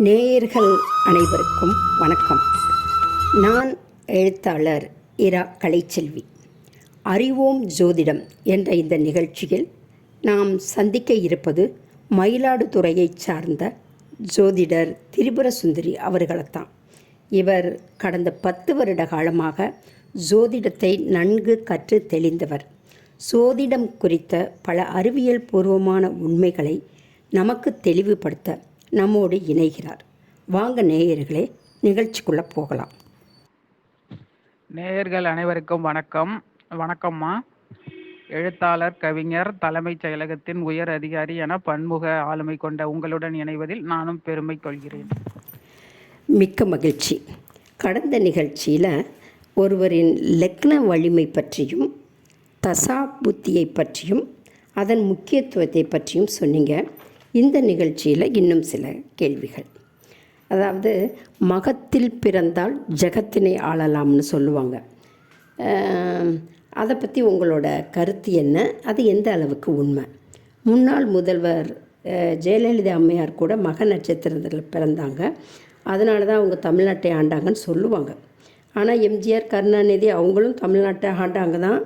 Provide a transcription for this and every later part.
நேயர்கள் அனைவருக்கும் வணக்கம். நான் எழுத்தாளர் இரா கலைச்செல்வி. அறிவோம் ஜோதிடம் என்ற இந்த நிகழ்ச்சியில் நாம் சந்திக்க இருப்பது மயிலாடுதுறையைச் சார்ந்த ஜோதிடர் திரிபுர சுந்தரி அவர்களைத்தான். இவர் கடந்த 10 வருட காலமாக ஜோதிடத்தை நன்கு கற்று தெளிந்தவர். ஜோதிடம் குறித்த பல அறிவியல் பூர்வமான உண்மைகளை நமக்கு தெளிவுபடுத்த நம்மோடு இணைகிறார். வாங்க நேயர்களே, நிகழ்ச்சிக்குள்ளே போகலாம். நேயர்கள் அனைவருக்கும் வணக்கம். வணக்கம்மா. எழுத்தாளர், கவிஞர், தலைமைச் செயலகத்தின் உயர் அதிகாரி என பன்முக ஆளுமை கொண்ட உங்களுடன் இணைவதில் நானும் பெருமை கொள்கிறேன். மிக்க மகிழ்ச்சி. கடந்த நிகழ்ச்சியில் ஒருவரின் லக்ன வலிமை பற்றியும் தசா புத்தியை பற்றியும் அதன் முக்கியத்துவத்தை பற்றியும் சொன்னீங்க. இந்த நிகழ்ச்சியில் இன்னும் சில கேள்விகள். அதாவது, மகத்தில் பிறந்தால் ஜகத்தினை ஆளலாம்னு சொல்லுவாங்க. அதை பற்றி உங்களோட கருத்து என்ன? அது எந்த அளவுக்கு உண்மை? முன்னாள் முதல்வர் ஜெயலலிதா அம்மையார் கூட மக நட்சத்திரத்தில் பிறந்தாங்க. அதனால தான் அவங்க தமிழ்நாட்டை ஆண்டாங்கன்னு சொல்லுவாங்க. ஆனால் எம்ஜிஆர், கருணாநிதி அவங்களும் தமிழ்நாட்டை ஆண்டாங்க தான்.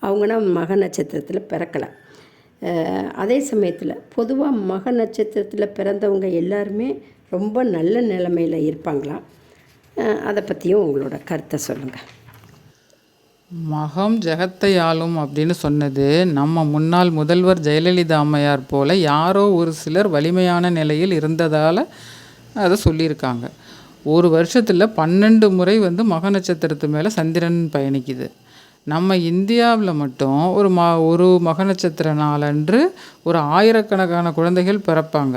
அவங்கன்னா மக நட்சத்திரத்தில் பிறக்கலை. அதே சமயத்தில் பொதுவாக மக நட்சத்திரத்தில் பிறந்தவங்க எல்லாருமே ரொம்ப நல்ல நிலைமையில் இருப்பாங்களா? அதை பற்றியும் உங்களோட கருத்தை சொல்லுங்கள். மகம் ஜெகத்தை ஆளும் அப்படின்னு சொன்னது நம்ம முன்னாள் முதல்வர் ஜெயலலிதா அம்மையார் போல் யாரோ ஒரு சிலர் வலிமையான நிலையில் இருந்ததால் அதை சொல்லியிருக்காங்க. ஒரு வருஷத்தில் 12 முறை மக நட்சத்திரத்து மேலே சந்திரன் பயணிக்குது. நம்ம இந்தியாவில் மட்டும் ஒரு மக நட்சத்திர நாளன்று ஒரு ஆயிரக்கணக்கான குழந்தைகள் பிறப்பாங்க.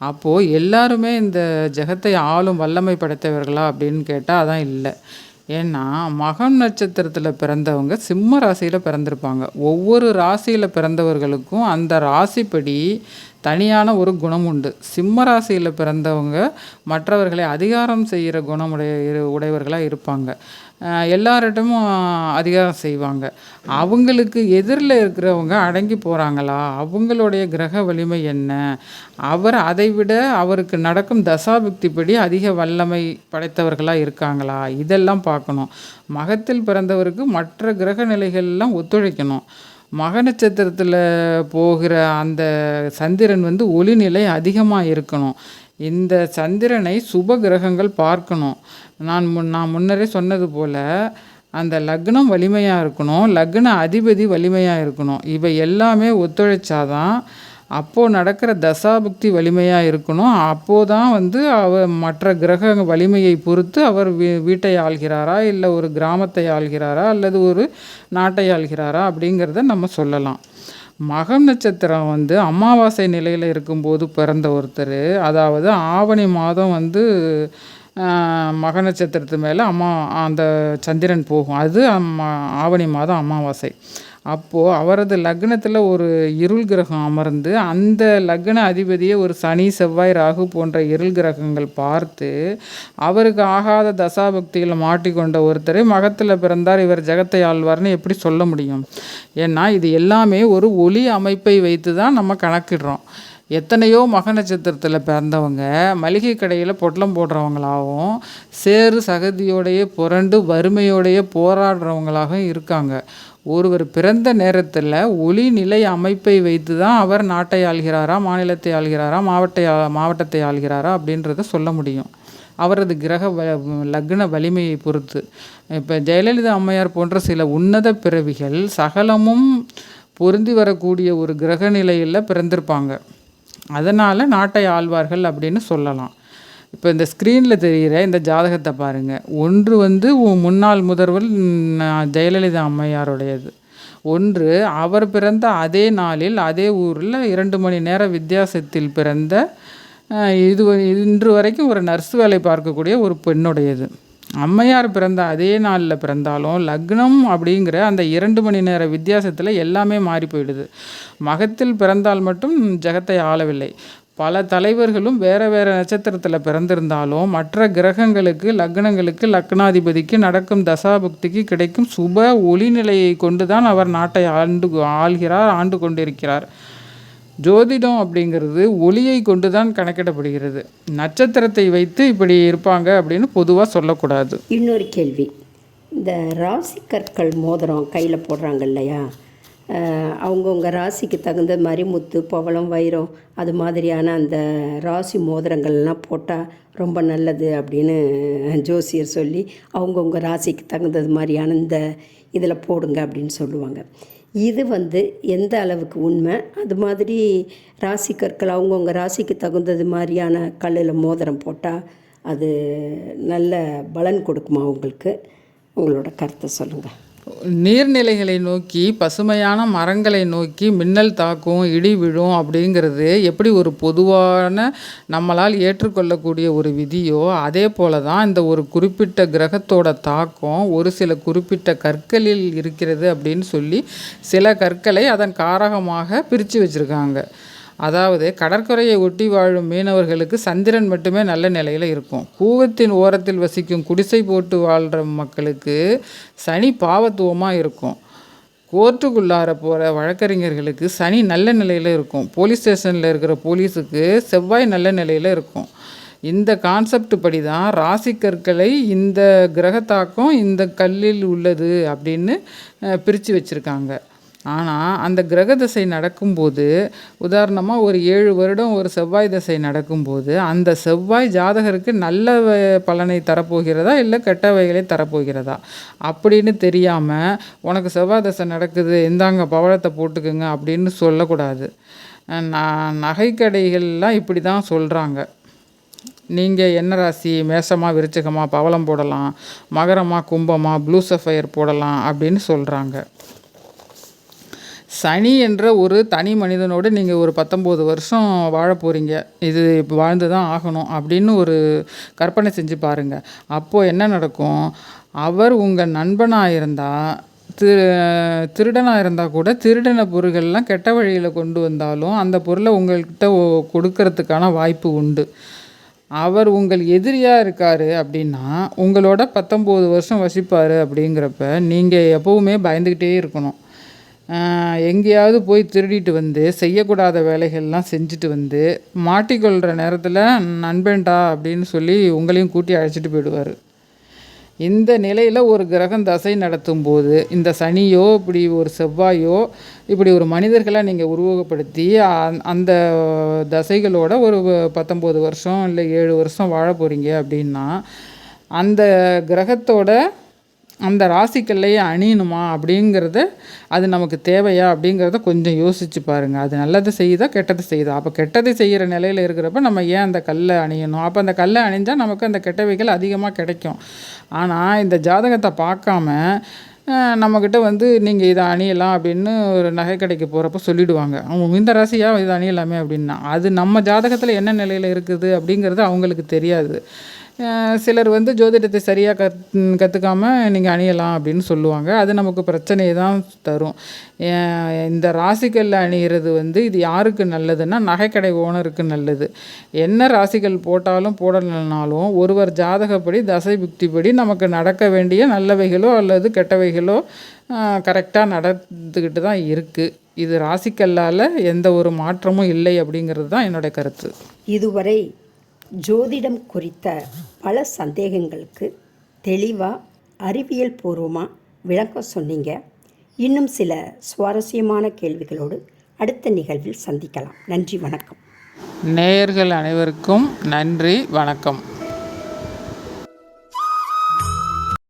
அப்போது எல்லாருமே இந்த ஜெகத்தை ஆளும் வல்லமை படைத்தவர்களா அப்படின்னு கேட்டால் அதான் இல்லை. ஏன்னா மகம் நட்சத்திரத்தில் பிறந்தவங்க சிம்ம ராசியில் பிறந்திருப்பாங்க. ஒவ்வொரு ராசியில் பிறந்தவர்களுக்கும் அந்த ராசிப்படி தனியான ஒரு குணம் உண்டு. சிம்ம ராசியில் பிறந்தவங்க மற்றவர்களை அதிகாரம் செய்கிற உடையவர்களாக இருப்பாங்க. எல்லார்கிட்டமும் அதிகாரம் செய்வாங்க. அவங்களுக்கு எதிரில் இருக்கிறவங்க அடங்கி போகிறாங்களா? அவங்களுடைய கிரக வலிமை என்ன? அதை விட அவருக்கு நடக்கும் தசாபுக்திப்படி அதிக வல்லமை படைத்தவர்களாக இருக்காங்களா? இதெல்லாம் பார்க்கணும். மகத்தில் பிறந்தவருக்கு மற்ற கிரக நிலைகள்லாம் ஒத்துழைக்கணும். மக நட்சத்திரத்தில் போகிற அந்த சந்திரன் ஒளிநிலை அதிகமாக இருக்கணும். இந்த சந்திரனை சுப கிரகங்கள் பார்க்கணும். நான் முன்னரே சொன்னது போல் அந்த லக்னம் வலிமையாக இருக்கணும், லக்ன அதிபதி வலிமையாக இருக்கணும். இவை எல்லாமே ஒத்துழைச்சாதான் அப்போது நடக்கிற தசாபுக்தி வலிமையாக இருக்கணும். அப்போது தான் அவர் மற்ற கிரக வலிமையை பொறுத்து அவர் வீட்டை ஆள்கிறாரா, இல்லை ஒரு கிராமத்தை ஆள்கிறாரா, அல்லது ஒரு நாட்டை ஆள்கிறாரா அப்படிங்கிறத நம்ம சொல்லலாம். மகம் நட்சத்திரம் அமாவாசை நிலையில் இருக்கும்போது பிறந்த ஒருத்தர், அதாவது ஆவணி மாதம் மக நட்சத்திரத்து மேலே அந்த சந்திரன் போகும். அது ஆவணி மாதம் அமாவாசை. அப்போது அவரது லக்னத்தில் ஒரு இருள் கிரகம் அமர்ந்து அந்த லக்ன அதிபதியை ஒரு சனி, செவ்வாய், ராகு போன்ற இருள் கிரகங்கள் பார்த்து அவருக்கு ஆகாத தசாபக்தியில் மாட்டிக்கொண்ட ஒருத்தரை மகத்தில் பிறந்தார், இவர் ஜெகத்தை ஆழ்வார்னு எப்படி சொல்ல முடியும்? ஏன்னா இது எல்லாமே ஒரு ஒளி அமைப்பை வைத்து தான் நம்ம கணக்கிடுறோம். எத்தனையோ மக நட்சத்திரத்தில் பிறந்தவங்க மளிகை கடையில் பொட்டலம் போடுறவங்களாகவும் சேறு சகதியோடையே புரண்டு வறுமையோடையே போராடுறவங்களாகவும் இருக்காங்க. ஒருவர் பிறந்த நேரத்தில் ஒளி நிலை அமைப்பை வைத்து தான் அவர் நாட்டை ஆள்கிறாரா, மாநிலத்தை ஆள்கிறாரா, மாவட்டத்தை ஆள்கிறாரா அப்படின்றத சொல்ல முடியும். அவரது கிரக லக்ன வலிமையை பொறுத்து. இப்போ ஜெயலலிதா அம்மையார் போன்ற சில உன்னத பிறவிகள் சகலமும் பொருந்தி வரக்கூடிய ஒரு கிரக நிலையில் பிறந்திருப்பாங்க. அதனால் நாட்டை ஆழ்வார்கள் அப்படின்னு சொல்லலாம். இப்போ இந்த ஸ்க்ரீனில் தெரிகிற இந்த ஜாதகத்தை பாருங்கள். ஒன்று முன்னாள் முதல்வர் ஜெயலலிதா அம்மையாருடையது. ஒன்று அவர் பிறந்த அதே நாளில் அதே ஊரில் 2 மணி நேர வித்தியாசத்தில் பிறந்த இன்று வரைக்கும் ஒரு நர்ஸ் வேலை பார்க்கக்கூடிய ஒரு பெண்ணுடையது. அம்மையார் பிறந்த அதே நாளில் பிறந்தாலும் லக்னம் அப்படிங்கிற அந்த 2 மணி நேர வித்தியாசத்தில் எல்லாமே மாறி போயிடுது. மகத்தில் பிறந்தால் மட்டும் ஜெகத்தை ஆளவில்லை. பல தலைவர்களும் வேறு வேறு நட்சத்திரத்தில் பிறந்திருந்தாலும் மற்ற கிரகங்களுக்கு, லக்னங்களுக்கு, லக்னாதிபதிக்கு நடக்கும் தசாபுக்திக்கு கிடைக்கும் சுப ஒளிநிலையை கொண்டு தான் அவர் நாட்டை ஆண்டு கொண்டிருக்கிறார். ஜோதிடம் அப்படிங்கிறது ஒளியை கொண்டு தான் கணக்கிடப்படுகிறது. நட்சத்திரத்தை வைத்து இப்படி இருப்பாங்க அப்படின்னு பொதுவாக சொல்லக்கூடாது. இன்னொரு கேள்வி, இந்த ராசி கற்கள் மோதிரம் கையில் போடுறாங்க இல்லையா, அவங்கவுங்க ராசிக்கு தகுந்த மாதிரி முத்து, பவளம், வைரம் அது மாதிரியான அந்த ராசி மோதிரங்கள்லாம் போட்டால் ரொம்ப நல்லது அப்படின்னு ஜோசியர் சொல்லி அவங்கவுங்க ராசிக்கு தகுந்தது மாதிரியான இந்த இதில் போடுங்க அப்படின்னு சொல்லுவாங்க. இது எந்த அளவுக்கு உண்மை? அது மாதிரி ராசி கற்கள் அவங்கவுங்க ராசிக்கு தகுந்தது மாதிரியான கல்லில் மோதிரம் போட்டால் அது நல்ல பலன் கொடுக்குமா உங்களுக்கு? உங்களோட கருத்தை சொல்லுங்கள். நீர்நிலைகளை நோக்கி, பசுமையான மரங்களை நோக்கி மின்னல் தாக்கும், இடி விழும் அப்படிங்கிறது எப்படி ஒரு பொதுவான நம்மளால் ஏற்றுக்கொள்ளக்கூடிய ஒரு விதியோ, அதே போல தான் இந்த ஒரு குறிப்பிட்ட கிரகத்தோட தாக்கம் ஒரு சில குறிப்பிட்ட கற்களில் இருக்கிறது அப்படின்னு சொல்லி சில கற்களை அதன் காரகமாக பிரித்து வச்சுருக்காங்க. அதாவது கடற்கரையை ஒட்டி வாழும் மீனவர்களுக்கு சந்திரன் மட்டுமே நல்ல நிலையில் இருக்கும். கூவத்தின் ஓரத்தில் வசிக்கும் குடிசை போட்டு வாழ்கிற மக்களுக்கு சனி பாவத்துவமாக இருக்கும். கோர்ட்டுக்குள்ளார போகிற வழக்கறிஞர்களுக்கு சனி நல்ல நிலையில் இருக்கும். போலீஸ் ஸ்டேஷனில் இருக்கிற போலீஸுக்கு செவ்வாய் நல்ல நிலையில் இருக்கும். இந்த கான்செப்ட் படி தான் ராசி கற்களை இந்த கிரகத்தாக்கம் இந்த கல்லில் உள்ளது அப்படின்னு பிரித்து வச்சுருக்காங்க. ஆனால் அந்த கிரக திசை நடக்கும்போது, உதாரணமாக ஒரு 7 வருடம் ஒரு செவ்வாய் திசை நடக்கும்போது, அந்த செவ்வாய் ஜாதகருக்கு நல்ல பலனை தரப்போகிறதா இல்லை கெட்டவைகளை தரப்போகிறதா அப்படின்னு தெரியாமல் உனக்கு செவ்வாய் திசை நடக்குது, இந்தாங்க பவளத்தை போட்டுக்குங்க அப்படின்னு சொல்லக்கூடாது. நகைக்கடைகள்லாம் இப்படி தான் சொல்கிறாங்க. நீங்கள் என்ன ராசி, மேஷமா விருச்சிகமா, பவளம் போடலாம், மகரமா கும்பமா, ப்ளூ சஃபயர் போடலாம் அப்படின்னு சொல்கிறாங்க. சனி என்ற ஒரு தனி மனிதனோடு நீங்கள் ஒரு 19 வருஷம் வாழ போகிறீங்க, இது இப்போ வாழ்ந்து தான் ஆகணும் அப்படின்னு ஒரு கற்பனை செஞ்சு பாருங்கள். அப்போது என்ன நடக்கும்? அவர் உங்கள் நண்பனாக இருந்தால், திருடனாக இருந்தால் கூட திருடின பொருள்கள்லாம் கெட்ட வழியில் கொண்டு வந்தாலும் அந்த பொருளை உங்கள்கிட்ட கொடுக்கறதுக்கான வாய்ப்பு உண்டு. அவர் உங்கள் எதிரியாக இருக்கார் அப்படின்னா உங்களோட 19 வருஷம் வசிப்பார். அப்படிங்கிறப்ப நீங்கள் எப்போவுமே பயந்துக்கிட்டே இருக்கணும். எங்கேயாவது போய் திருடிட்டு செய்யக்கூடாத வேலைகள்லாம் செஞ்சுட்டு மாட்டிக்கொள்கிற நேரத்தில் நண்பன்டா அப்படின்னு சொல்லி உங்களையும் கூட்டி அழைச்சிட்டு போயிடுவார். இந்த நிலையில் ஒரு கிரகம் தசை நடத்தும் போது இந்த சனியோ இப்படி ஒரு செவ்வாயோ இப்படி ஒரு மனிதர்களை நீங்கள் உருவகப்படுத்தி அந்த தசைகளோட ஒரு 19 வருஷம் இல்லை 7 வருஷம் வாழ போகிறீங்க அப்படின்னா அந்த கிரகத்தோட அந்த ராசிக்கல்லையே அணியணுமா அப்படிங்கிறத, அது நமக்கு தேவையா அப்படிங்கிறத கொஞ்சம் யோசித்து பாருங்கள். அது நல்லது செய்யுதா கெட்டது செய்யுதா? அப்போ கெட்டது செய்கிற நிலையில் இருக்கிறப்ப நம்ம ஏன் அந்த கல்லை அணியணும்? அப்போ அந்த கல்லை அணிஞ்சால் நமக்கு அந்த கெட்டவைகள் அதிகமாக கிடைக்கும். ஆனால் இந்த ஜாதகத்தை பார்க்காம நம்மக்கிட்ட நீங்கள் இதை அணியலாம் அப்படின்னு ஒரு நகை கடைக்கு போகிறப்ப சொல்லிவிடுவாங்க. அவங்க இந்த ராசியாக இதை அணியலாமே அப்படின்னா, அது நம்ம ஜாதகத்தில் என்ன நிலையில் இருக்குது அப்படிங்கிறது அவங்களுக்கு தெரியாது. சிலர் ஜோதிடத்தை சரியாக கற்றுக்காம நீங்கள் அணியலாம் அப்படின்னு சொல்லுவாங்க. அது நமக்கு பிரச்சனையை தான் தரும். இந்த ராசிகள் அணிகிறது இது யாருக்கு நல்லதுன்னா நகைக்கடை ஓனருக்கு நல்லது. என்ன ராசிகள் போட்டாலும் போடலைனாலும் ஒருவர் ஜாதகப்படி தசை புக்திப்படி நமக்கு நடக்க வேண்டிய நல்லவைகளோ அல்லது கெட்டவைகளோ கரெக்டாக நடந்துக்கிட்டு தான் இருக்குது. இது ராசிக்கல்லால் எந்த ஒரு மாற்றமும் இல்லை அப்படிங்கிறது தான் என்னுடைய கருத்து. இதுவரை ஜோதிடம் குறித்த பல சந்தேகங்களுக்கு தெளிவாக அறிவியல் பூர்வமாக விளக்கம் சொன்னீங்க. இன்னும் சில சுவாரஸ்யமான கேள்விகளோடு அடுத்த நிகழ்வில் சந்திக்கலாம். நன்றி, வணக்கம். நேயர்கள் அனைவருக்கும் நன்றி, வணக்கம்.